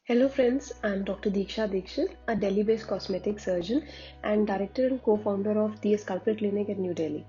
Hello friends, I'm Dr. Diksha Dikshit, a Delhi-based cosmetic surgeon and director and co-founder of the Sculptor Clinic at New Delhi.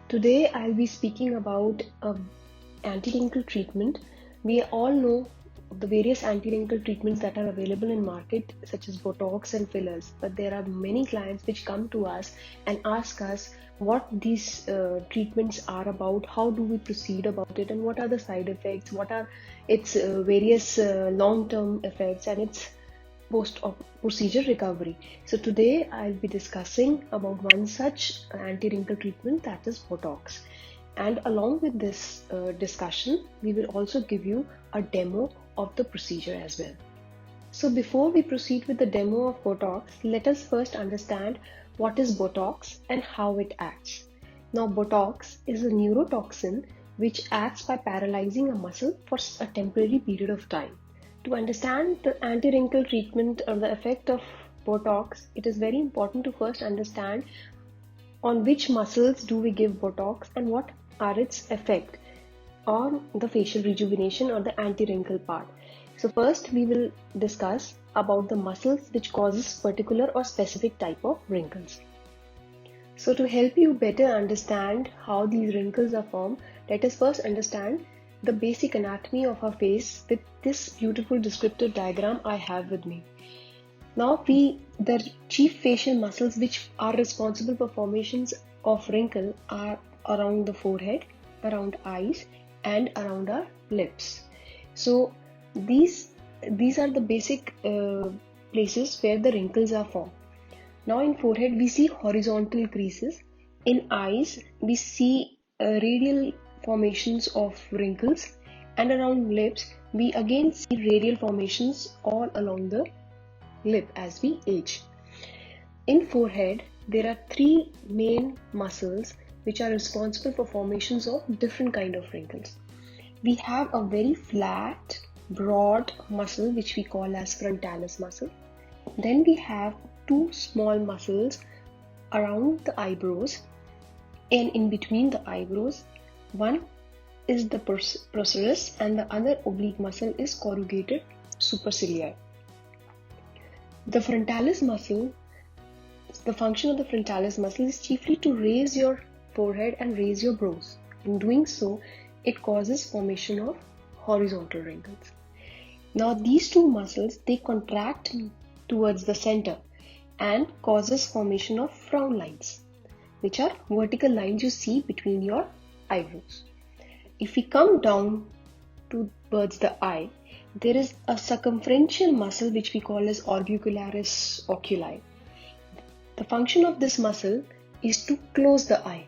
Today I'll be speaking about anti-wrinkle treatment. We all know the various anti-wrinkle treatments that are available in market such as Botox and fillers, but there are many clients which come to us and ask us what these treatments are about, how do we proceed about it, and what are the side effects, what are its various long-term effects and its post-procedure recovery. So today I'll be discussing about one such anti-wrinkle treatment, that is Botox. And along with this discussion, we will also give you a demo of the procedure as well. So before we proceed with the demo of Botox, let us first understand what is Botox and how it acts. Now, Botox is a neurotoxin which acts by paralyzing a muscle for a temporary period of time. To understand the anti-wrinkle treatment or the effect of Botox, it is very important to first understand on which muscles do we give Botox and what are its effect on the facial rejuvenation or the anti-wrinkle part. So first we will discuss about the muscles which causes particular or specific type of wrinkles. So to help you better understand how these wrinkles are formed, let us first understand the basic anatomy of our face with this beautiful descriptive diagram I have with me. Now the chief facial muscles which are responsible for formations of wrinkle are around the forehead, around eyes and around our lips. So these are the basic places where the wrinkles are formed. Now in forehead we see horizontal creases. In eyes we see radial formations of wrinkles, and around lips we again see radial formations all along the lip as we age. In forehead there are three main muscles which are responsible for formations of different kind of wrinkles. We have a very flat, broad muscle which we call as frontalis muscle. Then we have two small muscles around the eyebrows and in between the eyebrows. One is the procerus and the other oblique muscle is corrugated superciliary. The frontalis muscle, the function of the frontalis muscle is chiefly to raise your forehead and raise your brows. In doing so, it causes formation of horizontal wrinkles. Now these two muscles, they contract towards the center and causes formation of frown lines, which are vertical lines you see between your eyebrows. If we come down towards the eye, there is a circumferential muscle which we call as orbicularis oculi. The function of this muscle is to close the eye.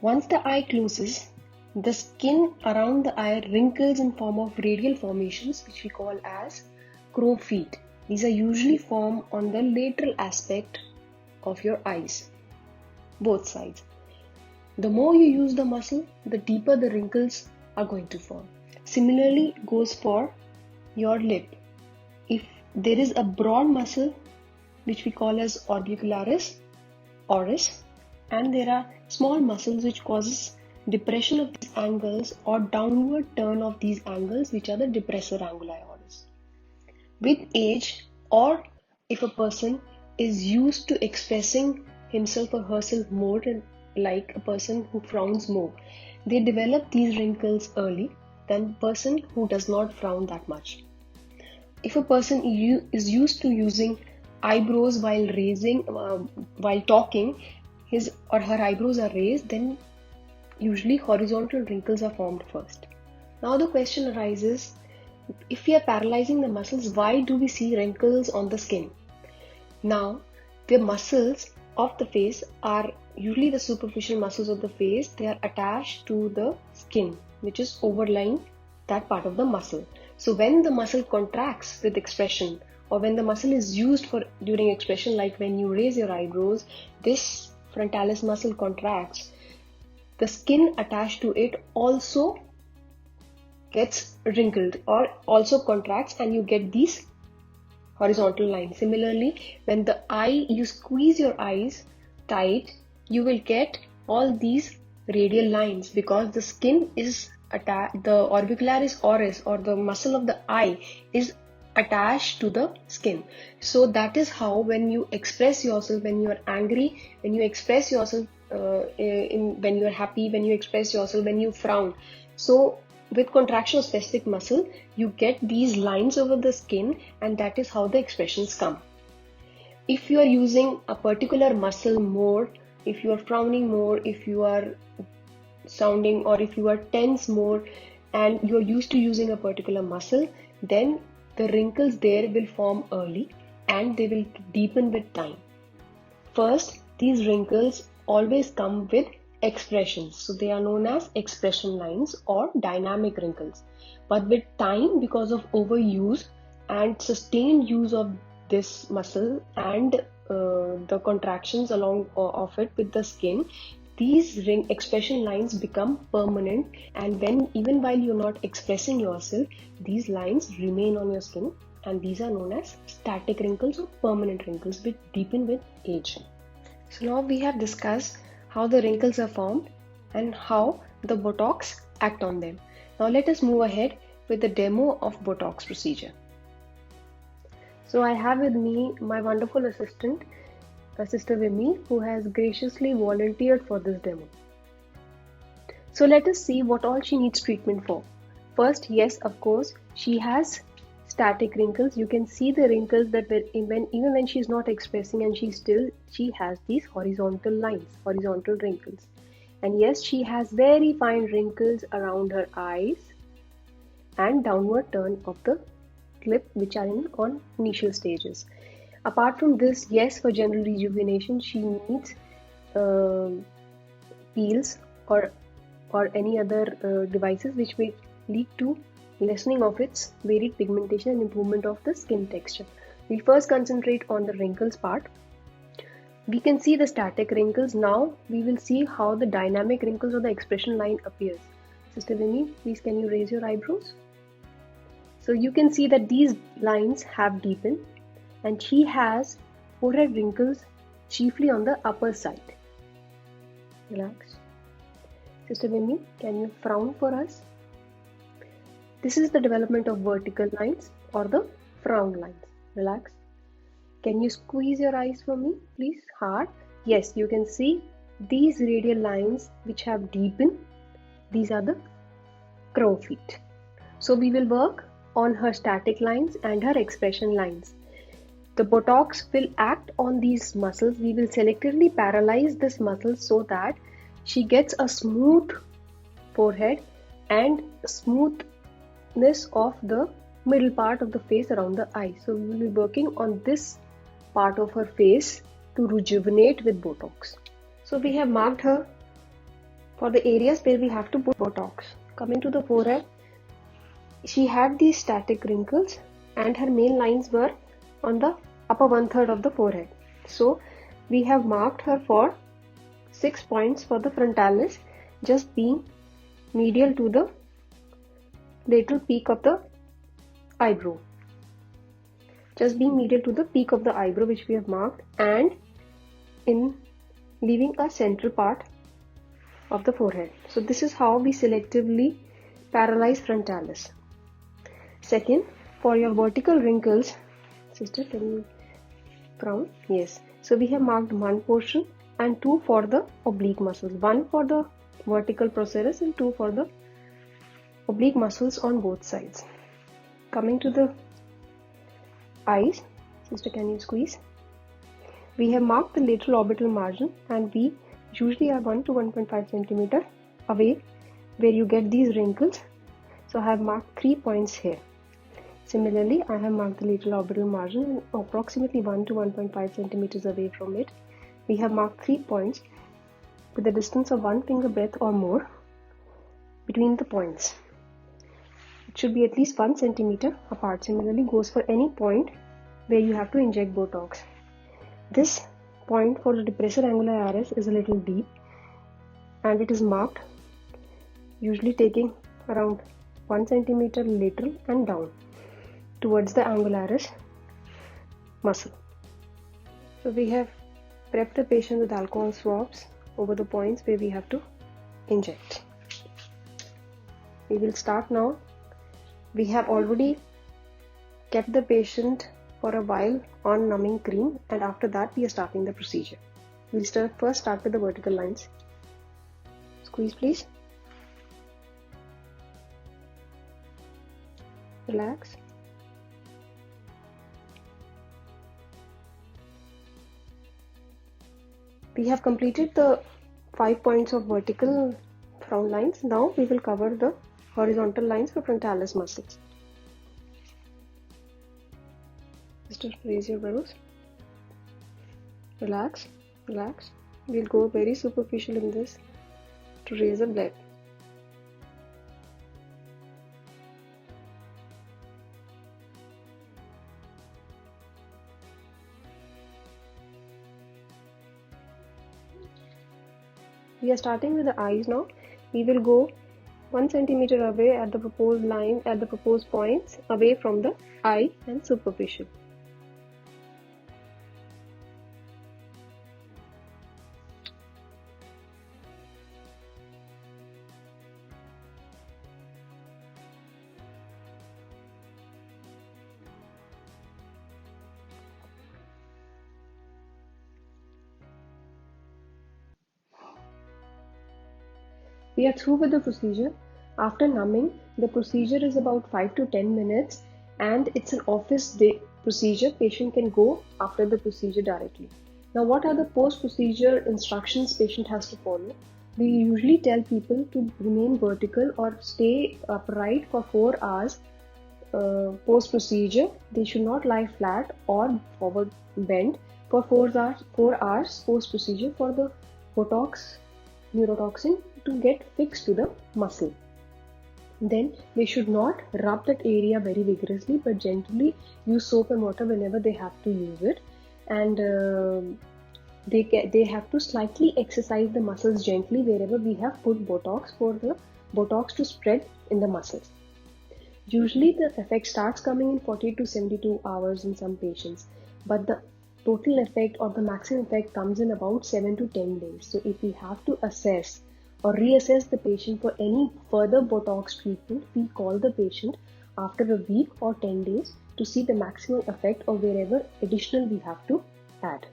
Once the eye closes, the skin around the eye wrinkles in form of radial formations which we call as crow feet. These are usually formed on the lateral aspect of your eyes, both sides. The more you use the muscle, the deeper the wrinkles are going to form. Similarly goes for your lip. If there is a broad muscle which we call as orbicularis oris, and there are small muscles which causes depression of these angles or downward turn of these angles, which are the depressor anguli oris. With age, or if a person is used to expressing himself or herself more like a person who frowns more, they develop these wrinkles early than a person who does not frown that much. If a person is used to using eyebrows while talking, his or her eyebrows are raised, then usually horizontal wrinkles are formed first. Now the question arises, if we are paralyzing the muscles, why do we see wrinkles on the skin? Now the muscles of the face are usually the superficial muscles of the face. They are attached to the skin which is overlying that part of the muscle. So when the muscle contracts with expression, or when the muscle is used for during expression, like when you raise your eyebrows, this frontalis muscle contracts, the skin attached to it also gets wrinkled or also contracts, and you get these horizontal lines. Similarly, when you squeeze your eyes tight, you will get all these radial lines because the skin is attached, the orbicularis oris or the muscle of the eye is attached to the skin. So that is how when you express yourself, when you are angry, when you express yourself when you are happy, when you express yourself, when you frown. So with contraction of specific muscle, you get these lines over the skin, and that is how the expressions come. If you are using a particular muscle more, if you are frowning more, if you are sounding, or if you are tense more, and you are used to using a particular muscle, then the wrinkles there will form early and they will deepen with time. First, these wrinkles always come with expressions, so they are known as expression lines or dynamic wrinkles. But with time, because of overuse and sustained use of this muscle and the contractions along of it with the skin, these expression lines become permanent, and when even while you're not expressing yourself, these lines remain on your skin, and these are known as static wrinkles or permanent wrinkles which deepen with age. So now we have discussed how the wrinkles are formed and how the Botox act on them. Now let us move ahead with the demo of Botox procedure. So I have with me my wonderful assistant, Sister Vimy, who has graciously volunteered for this demo. So let us see what all she needs treatment for. First, yes, of course, she has static wrinkles. You can see the wrinkles that even when she's not expressing, and she has these horizontal lines, horizontal wrinkles. And yes, she has very fine wrinkles around her eyes and downward turn of the lip, which are on initial stages. Apart from this, yes, for general rejuvenation, she needs peels or any other devices which may lead to lessening of its varied pigmentation and improvement of the skin texture. We'll first concentrate on the wrinkles part. We can see the static wrinkles. Now we will see how the dynamic wrinkles or the expression line appears. Sister Vimy, please can you raise your eyebrows? So you can see that these lines have deepened, and she has forehead wrinkles chiefly on the upper side. Relax. Sister Vimy, can you frown for us? This is the development of vertical lines or the frown lines. Relax. Can you squeeze your eyes for me, please? Hard. Yes, you can see these radial lines which have deepened. These are the crow feet. So we will work on her static lines and her expression lines. The Botox will act on these muscles. We will selectively paralyze this muscle so that she gets a smooth forehead and smoothness of the middle part of the face around the eye. So we will be working on this part of her face to rejuvenate with Botox. So we have marked her for the areas where we have to put Botox. Coming to the forehead, she had these static wrinkles and her main lines were on the upper 1/3 of the forehead. So we have marked her for 6 points for the frontalis, just being medial to the lateral peak of the eyebrow. Just being medial to the peak of the eyebrow, which we have marked, and in leaving a central part of the forehead. So this is how we selectively paralyze frontalis. Second, for your vertical wrinkles, sister, can you frown? Yes. So we have marked one portion and two for the oblique muscles. One for the vertical procerus and two for the oblique muscles on both sides. Coming to the eyes, sister, can you squeeze? We have marked the lateral orbital margin, and we usually are 1 to 1.5 centimeter away where you get these wrinkles. So I have marked 3 points here. Similarly, I have marked the lateral orbital margin, and approximately 1 to 1.5 centimeters away from it, we have marked 3 points with a distance of 1 finger breadth or more between the points. It should be at least 1 centimeter apart. Similarly goes for any point where you have to inject Botox. This point for the depressor anguli iris is a little deep, and it is marked usually taking around 1 centimeter lateral and down towards the angularis muscle. So we have prepped the patient with alcohol swabs over the points where we have to inject. We will start now. We have already kept the patient for a while on numbing cream, and after that we are starting the procedure. We'll first start with the vertical lines. Squeeze please. Relax. We have completed the 5 points of vertical frown lines. Now we will cover the horizontal lines for frontalis muscles. Just raise your brows. Relax, relax. We'll go very superficial in this to raise the blood. We are starting with the eyes now. We will go 1 centimeter away at the proposed line, at the proposed points, away from the eye and superficial. We are through with the procedure. After numbing, the procedure is about 5 to 10 minutes and it's an office day procedure. Patient can go after the procedure directly. Now, what are the post-procedure instructions patient has to follow? We usually tell people to remain vertical or stay upright for 4 hours post-procedure. They should not lie flat or forward bent for 4 hours post-procedure for the Botox neurotoxin to get fixed to the muscle. Then they should not rub that area very vigorously, but gently use soap and water whenever they have to use it, and they have to slightly exercise the muscles gently wherever we have put Botox for the Botox to spread in the muscles. Usually the effect starts coming in 40 to 72 hours in some patients, but the total effect or the maximum effect comes in about 7 to 10 days. So if we have to assess or reassess the patient for any further Botox treatment, we call the patient after a week or 10 days to see the maximum effect or wherever additional we have to add.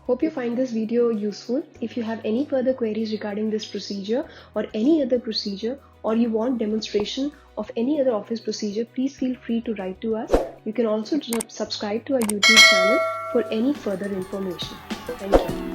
Hope you find this video useful. If you have any further queries regarding this procedure or any other procedure, or you want demonstration of any other office procedure, please feel free to write to us. You can also subscribe to our YouTube channel for any further information. Thank you.